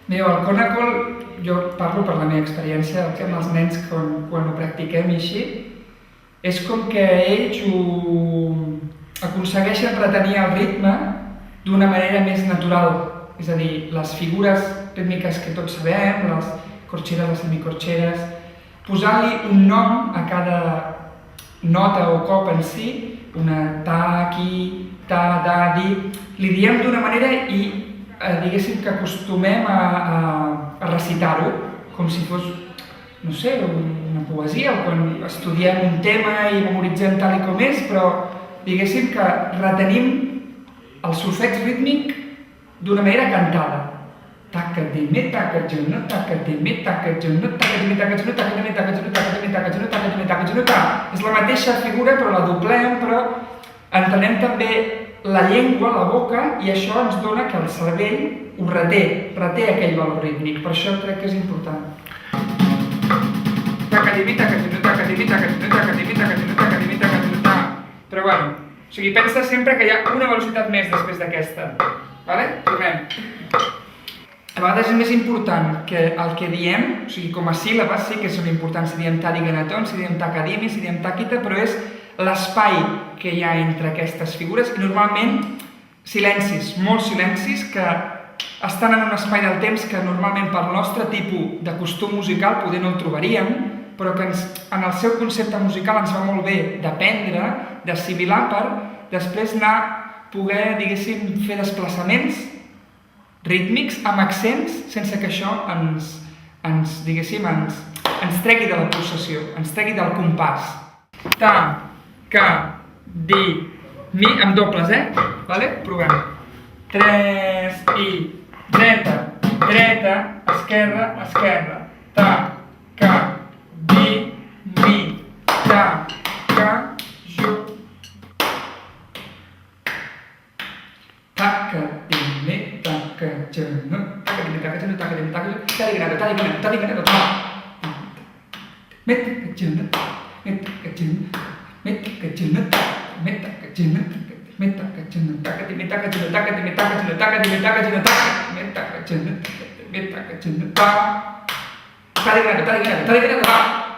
Mireu, el Conacol, jo parlo per la meva experiència amb els nens quan ho practiquem i així, és com que ells aconsegueixen retenir el ritme d'una manera més natural. És a dir, les figures rítmiques que tots sabem, les corxeres, les semicorxeres, posant-li un nom a cada nota o cop en si, una ta aquí, ta, da, di, li diem d'una manera i diguéssim que acostumem a recitar-ho, com si fos, no sé, una poesia, o quan estudiem un tema i memoritzem tal i com és, però diguéssim que retenim el solfeig rítmic d'una manera cantada. Taca-dime, taca-junu, taca-dime, taca-junu, taca-dime, taca-junu, taca-dime, taca-junu, taca-dime, taca-junu, taca-dime, taca-junu, ta. És la mateixa figura, però la doblem, però entenem també la llengua, la boca, i això ens dona que el cervell ho reté aquell valor rítmic. Per això crec que és important. Taca-dime, taca-junu, taca-dime, taca-junu, taca-dime, taca-junu, taca-dime, taca-junu, ta. Però bueno, o sigui, pensa sempre que hi ha una velocitat més després d'aquesta. Vale? Tornem. A vegades és més important que el que diem, o sigui, com a síl·labes sí que són importants, si diem tarigenaton, si diem tacadimi, si diem taquita, però és l'espai que hi ha entre aquestes figures i normalment silencis, molts silencis que estan en un espai del temps que normalment pel nostre tipus de costum musical poder no el trobaríem, però que en el seu concepte musical ens va molt bé d'aprendre, d'assimilar per després anar poder, diguéssim, fer desplaçaments rítmics amb accents sense que això ens tregui de la pulsació, ens tregui del compàs. Ta, ca, di, mi, amb dobles, Vale? Provem. 3 i dreta, dreta, esquerra, esquerra. Ta, ca, di, mi, ta, ca, ju. Taca-dime, taca-junu, taca-dime, taca-junu, taca-dime, taca-junu, taca-dime, taca-dime, taca-dime, ta. Meta-ca-junu, meta-ca-junu, meta-ca-junu, meta-ca-junu, meta-ca-junu, taca-dime, taca-junu, taca-dime, taca-junu, taca-dime, taca-junu, meta-ca-junu, meta-ca-junu, ta. Taca-dime, taca-dime, ta.